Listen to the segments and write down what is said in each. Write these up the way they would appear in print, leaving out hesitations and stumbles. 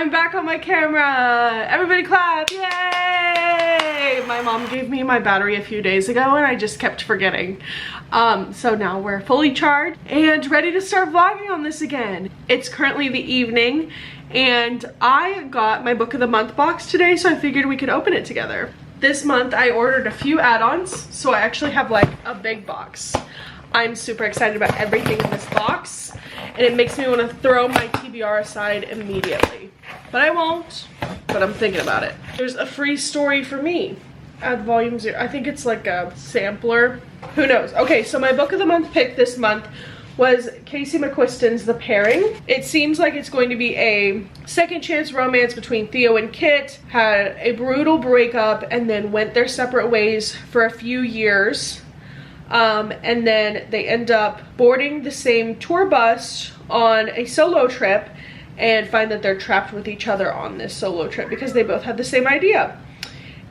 I'm back on my camera. Everybody clap, yay! My mom gave me my battery a few days ago and I just kept forgetting. So now we're fully charged and ready to start vlogging on this again. It's currently the evening and I got my book of the month box today, so I figured we could open it together. This month I ordered a few add-ons, so I actually have like a big box. I'm super excited about everything in this box and it makes me want to throw my TBR aside immediately. But I won't, but I'm thinking about it. There's a free story for me. Add volume 0. I think it's like a sampler. Who knows? Okay, so my book of the month pick this month was Casey McQuiston's The Pairing. It seems like it's going to be a second chance romance between Theo and Kit. Had a brutal breakup and then went their separate ways for a few years. And then they end up boarding the same tour bus on a solo trip and find that they're trapped with each other on this solo trip because they both had the same idea.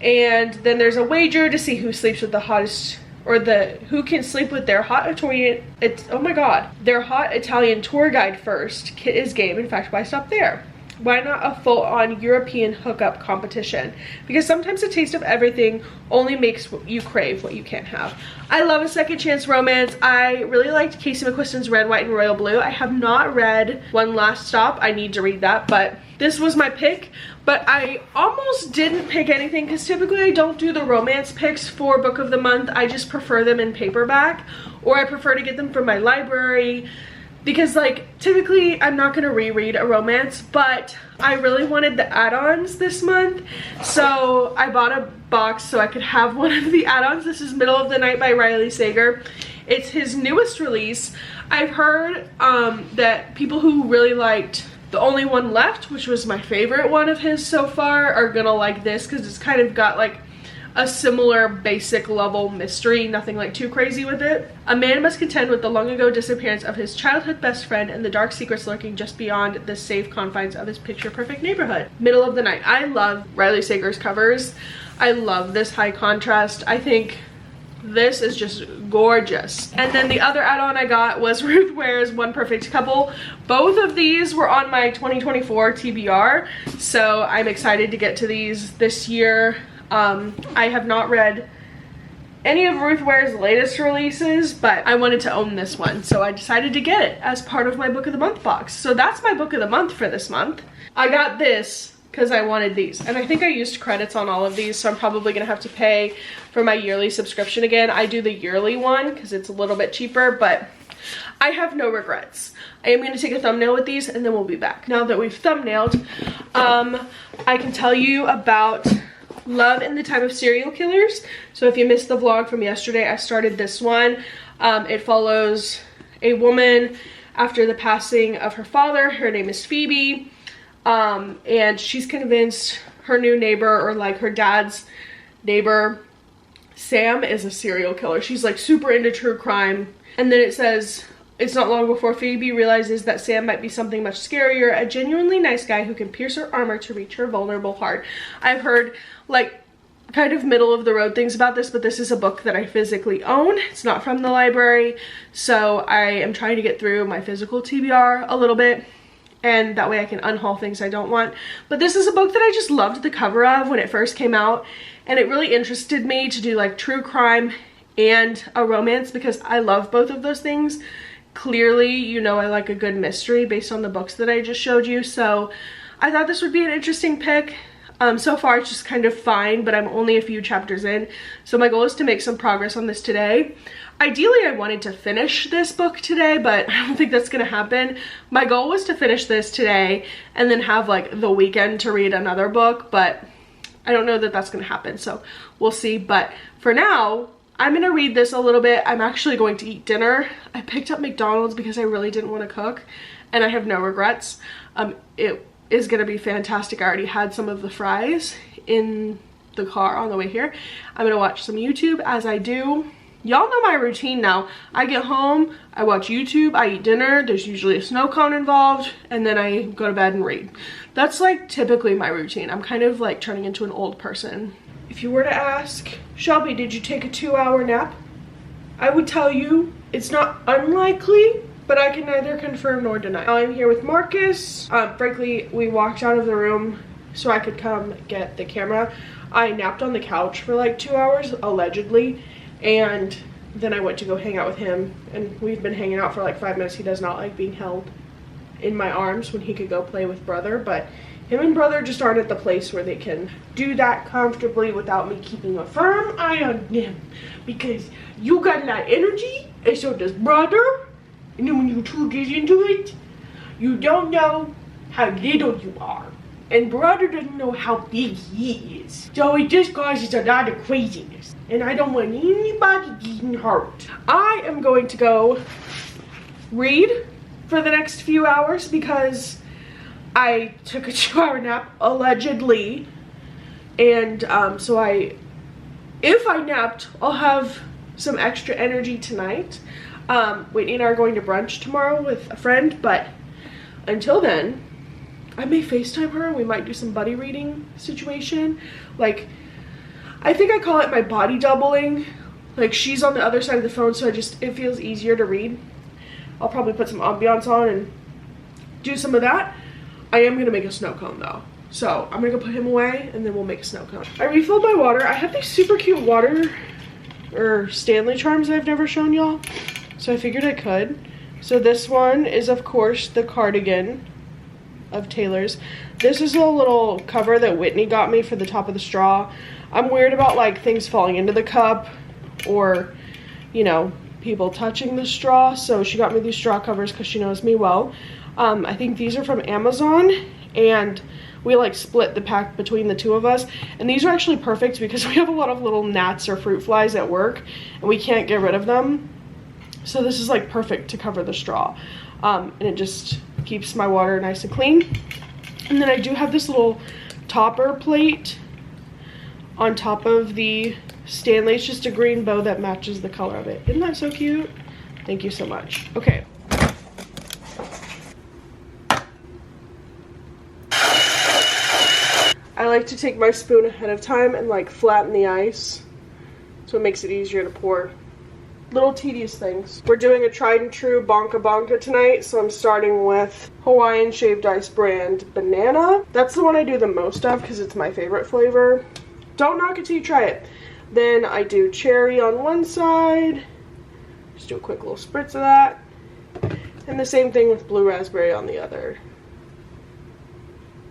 And then there's a wager to see who sleeps with the hottest, or who can sleep with their hot Italian, their hot Italian tour guide first. Kit is game. In fact, why stop there? Why not a full-on European hookup competition? Because sometimes a taste of everything only makes you crave what you can't have. I love a second chance romance. I really liked Casey McQuiston's Red, White, and Royal Blue. I have not read One Last Stop. I need to read that, but this was my pick. But I almost didn't pick anything because typically I don't do the romance picks for book of the month. I just prefer them in paperback, or I prefer to get them from my library. Because like typically I'm not gonna reread a romance, but I really wanted the add-ons this month, so I bought a box so I could have one of the add-ons. This is Middle of the Night by Riley Sager. It's his newest release. I've heard that people who really liked The Only One Left, which was my favorite one of his so far, are gonna like this because it's kind of got like a similar basic level mystery, nothing like too crazy with it. A man must contend with the long ago disappearance of his childhood best friend and the dark secrets lurking just beyond the safe confines of his picture perfect neighborhood. Middle of the Night. I love Riley Sager's covers. I love this high contrast. I think this is just gorgeous. And then the other add-on I got was Ruth Ware's One Perfect Couple. Both of these were on my 2024 TBR, so I'm excited to get to these this year. I have not read any of Ruth Ware's latest releases, but I wanted to own this one, so I decided to get it as part of my book of the month box. So that's my book of the month for this month. I got this because I wanted these, and I think I used credits on all of these, so I'm probably gonna have to pay for my yearly subscription again. I do the yearly one because it's a little bit cheaper, but I have no regrets. I am going to take a thumbnail with these and then we'll be back. Now that we've thumbnailed, I can tell you about Love in the Time of Serial Killers. So if you missed the vlog from yesterday, I started this one. It follows a woman after the passing of her father. Her name is Phoebe, and she's convinced her new neighbor, or like her dad's neighbor, Sam, is a serial killer. She's like super into true crime. And then it says, it's not long before Phoebe realizes that Sam might be something much scarier, a genuinely nice guy who can pierce her armor to reach her vulnerable heart. I've heard like kind of middle of the road things about this, but this is a book that I physically own. It's not from the library, so I am trying to get through my physical TBR a little bit, and that way I can unhaul things I don't want. But this is a book that I just loved the cover of when it first came out, and it really interested me to do like true crime and a romance because I love both of those things. Clearly, you know, I like a good mystery based on the books that I just showed you, so I thought this would be an interesting pick. So far it's just kind of fine, but I'm only a few chapters in, so my goal is to make some progress on this today. Ideally, I wanted to finish this book today, but I don't think that's gonna happen. My goal was to finish this today and then have like the weekend to read another book, but I don't know that that's gonna happen, so we'll see. But for now, I'm gonna read this a little bit. I'm actually going to eat dinner. I picked up McDonald's because I really didn't want to cook, and I have no regrets. It is gonna be fantastic. I already had some of the fries in the car on the way here. I'm gonna watch some YouTube as I do. Y'all know my routine now. I get home, I watch YouTube, I eat dinner, there's usually a snow cone involved, and then I go to bed and read. That's like typically my routine. I'm kind of like turning into an old person. If you were to ask, Shelby, did you take a 2-hour nap? I would tell you it's not unlikely, but I can neither confirm nor deny. Now I'm here with Marcus. Frankly, we walked out of the room so I could come get the camera. I napped on the couch for like 2 hours, allegedly, and then I went to go hang out with him, and we've been hanging out for like 5 minutes. He does not like being held in my arms when he could go play with brother, but him and brother just aren't at the place where they can do that comfortably without me keeping a firm eye on them, because you got a lot of energy and so does brother, and then when you two get into it, you don't know how little you are, and brother doesn't know how big he is, so it just causes a lot of craziness, and I don't want anybody getting hurt. I am going to go read for the next few hours because I took a 2-hour nap, allegedly, and so if I napped, I'll have some extra energy tonight. Whitney and I are going to brunch tomorrow with a friend, but until then, I may FaceTime her and we might do some buddy reading situation. Like, I think I call it my body doubling. Like, she's on the other side of the phone, so it feels easier to read. I'll probably put some ambiance on and do some of that. I am gonna make a snow cone though. So I'm gonna go put him away and then we'll make a snow cone. I refilled my water. I have these super cute water Stanley charms I've never shown y'all, so I figured I could. So this one is of course the cardigan of Taylor's. This is a little cover that Whitney got me for the top of the straw. I'm weird about like things falling into the cup or, you know, people touching the straw, so she got me these straw covers because she knows me well. I think these are from Amazon, and we like split the pack between the two of us, and these are actually perfect because we have a lot of little gnats or fruit flies at work and we can't get rid of them, so this is like perfect to cover the straw, and it just keeps my water nice and clean. And then I do have this little topper plate on top of the Stanley. It's just a green bow that matches the color of it. Isn't that so cute? Thank you so much. Okay. I like to take my spoon ahead of time and like flatten the ice so it makes it easier to pour. Little tedious things. We're doing a tried and true Bonka Bonka tonight, so I'm starting with Hawaiian Shaved Ice brand Banana. That's the one I do the most of because it's my favorite flavor. Don't knock it till you try it. Then I do cherry on one side. Just do a quick little spritz of that. And the same thing with blue raspberry on the other.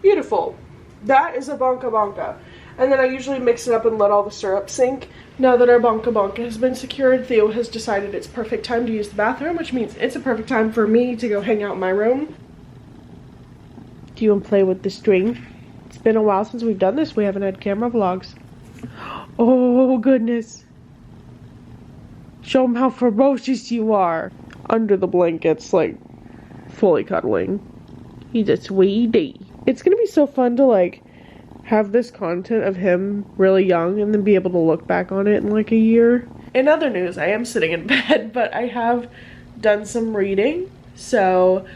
Beautiful. That is a Bonka Bonka. And then I usually mix it up and let all the syrup sink. Now that our Bonka Bonka has been secured, Theo has decided it's perfect time to use the bathroom, which means it's a perfect time for me to go hang out in my room. Do you want to play with the string? It's been a while since we've done this. We haven't had camera vlogs. Oh, goodness. Show him how ferocious you are. Under the blankets, like, fully cuddling. He's a sweetie. It's gonna be so fun to, like, have this content of him really young and then be able to look back on it in, like, a year. In other news, I am sitting in bed, but I have done some reading. So,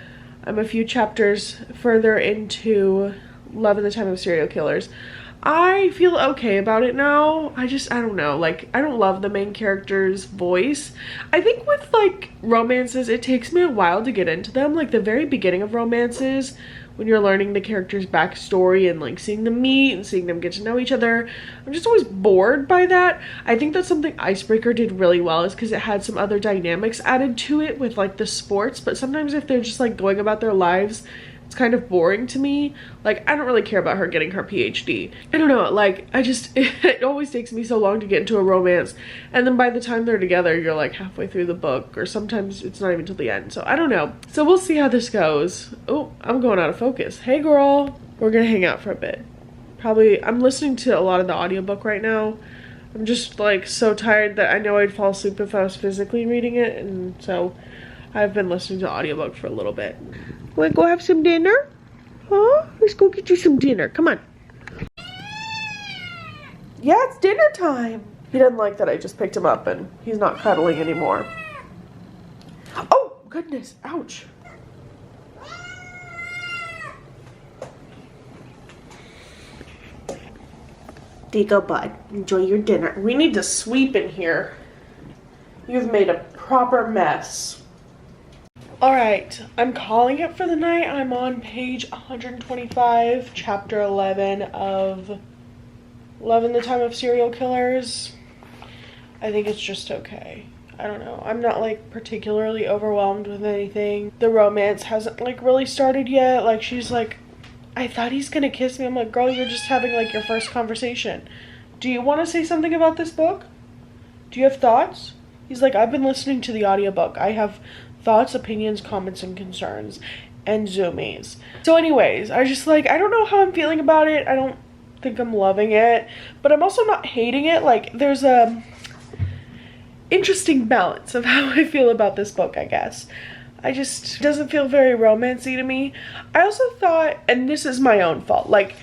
I'm a few chapters further into Love in the Time of Serial Killers. I feel okay about it now. I don't know, like, I don't love the main character's voice. I think with, like, romances, it takes me a while to get into them. Like, the very beginning of romances, when you're learning the character's backstory and, like, seeing them meet and seeing them get to know each other, I'm just always bored by that. I think that's something Icebreaker did really well, is because it had some other dynamics added to it with, like, the sports, but sometimes if they're just, like, going about their lives, it's kind of boring to me. Like, I don't really care about her getting her PhD. I don't know, like, it always takes me so long to get into a romance, and then by the time they're together, you're like halfway through the book, or sometimes it's not even till the end, so I don't know. So we'll see how this goes. Oh, I'm going out of focus. Hey girl, we're gonna hang out for a bit. Probably, I'm listening to a lot of the audiobook right now. I'm just, like, so tired that I know I'd fall asleep if I was physically reading it, and so I've been listening to audiobook for a little bit. Wanna go have some dinner? Huh? Let's go get you some dinner. Come on. Yeah, it's dinner time. He doesn't like that I just picked him up and he's not cuddling anymore. Oh, goodness. Ouch. There you go, bud. Enjoy your dinner. We need to sweep in here. You've made a proper mess. All right, I'm calling it for the night. I'm on page 125, chapter 11 of Love in the Time of Serial Killers. I think it's just okay. I don't know. I'm not like particularly overwhelmed with anything. The romance hasn't like really started yet. Like she's like, I thought he's gonna kiss me. I'm like, girl, you're just having like your first conversation. Do you want to say something about this book? Do you have thoughts? He's like, I've been listening to the audiobook. I have thoughts, opinions, comments, and concerns, and zoomies. So anyways, I just like, I don't know how I'm feeling about it. I don't think I'm loving it, but I'm also not hating it. Like there's a interesting balance of how I feel about this book, I guess. I just, it doesn't feel very romancy to me. I also thought, and this is my own fault, like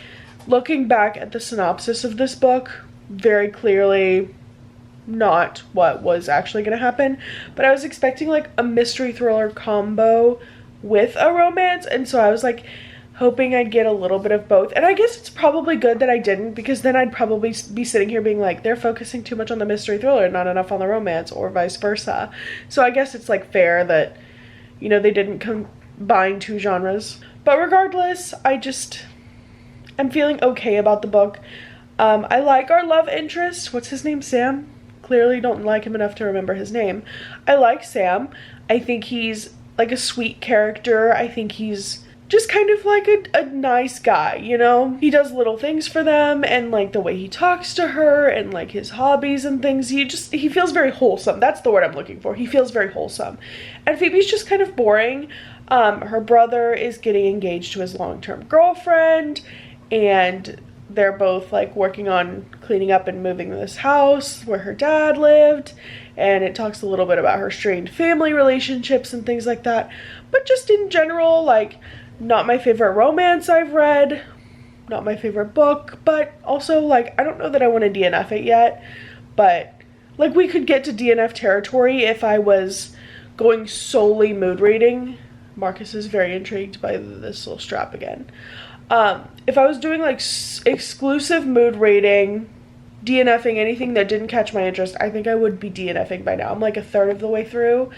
looking back at the synopsis of this book, very clearly not what was actually going to happen, but I was expecting like a mystery thriller combo with a romance, and so I was like hoping I'd get a little bit of both. And I guess it's probably good that I didn't, because then I'd probably be sitting here being like, they're focusing too much on the mystery thriller, not enough on the romance, or vice versa. So I guess it's like fair that, you know, they didn't combine two genres. But regardless, I'm feeling okay about the book. I like our love interest. What's his name? Sam? Clearly don't like him enough to remember his name. I like Sam. I think he's like a sweet character. I think he's just kind of like a nice guy, you know? He does little things for them, and like the way he talks to her and like his hobbies and things, he feels very wholesome. That's the word I'm looking for. He feels very wholesome. And Phoebe's just kind of boring. Her brother is getting engaged to his long-term girlfriend, and they're both like working on cleaning up and moving this house where her dad lived, and it talks a little bit about her strained family relationships and things like that. But just in general, like, not my favorite romance I've read, not my favorite book, but also like I don't know that I want to DNF it yet, but like we could get to DNF territory if I was going solely mood reading. Marcus is very intrigued by this little strap again. If I was doing like exclusive mood rating, DNFing anything that didn't catch my interest, I think I would be DNFing by now. I'm like a third of the way through.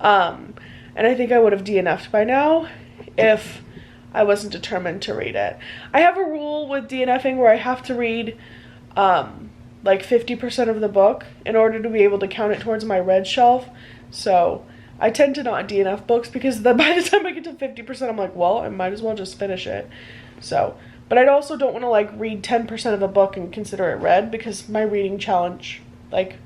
And I think I would have DNF'd by now if I wasn't determined to read it. I have a rule with DNFing where I have to read like 50% of the book in order to be able to count it towards my read shelf. So I tend to not DNF books because by the time I get to 50%, I'm like, well, I might as well just finish it. So, but I also don't want to like read 10% of a book and consider it read, because my reading challenge, like,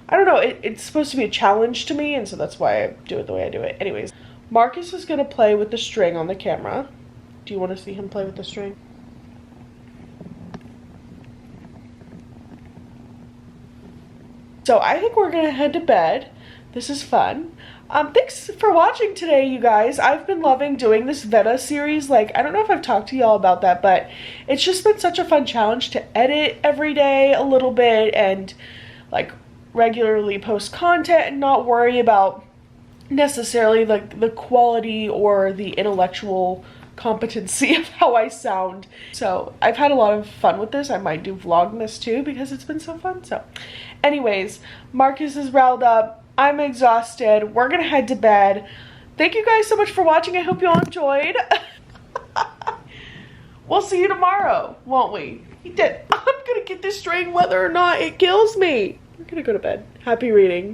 I don't know, it's supposed to be a challenge to me, and so that's why I do it the way I do it. Anyways, Marcus is going to play with the string on the camera. Do you want to see him play with the string? So I think we're going to head to bed. This is fun. Thanks for watching today, you guys. I've been loving doing this VEDA series. Like, I don't know if I've talked to y'all about that, but it's just been such a fun challenge to edit every day a little bit and like regularly post content and not worry about necessarily like the quality or the intellectual competency of how I sound. So I've had a lot of fun with this. I might do Vlogmas too because it's been so fun. So anyways, Marcus is riled up. I'm exhausted. We're gonna head to bed. Thank you guys so much for watching. I hope you all enjoyed. We'll see you tomorrow, won't we? He did. I'm gonna get this string whether or not it kills me. We're gonna go to bed. Happy reading.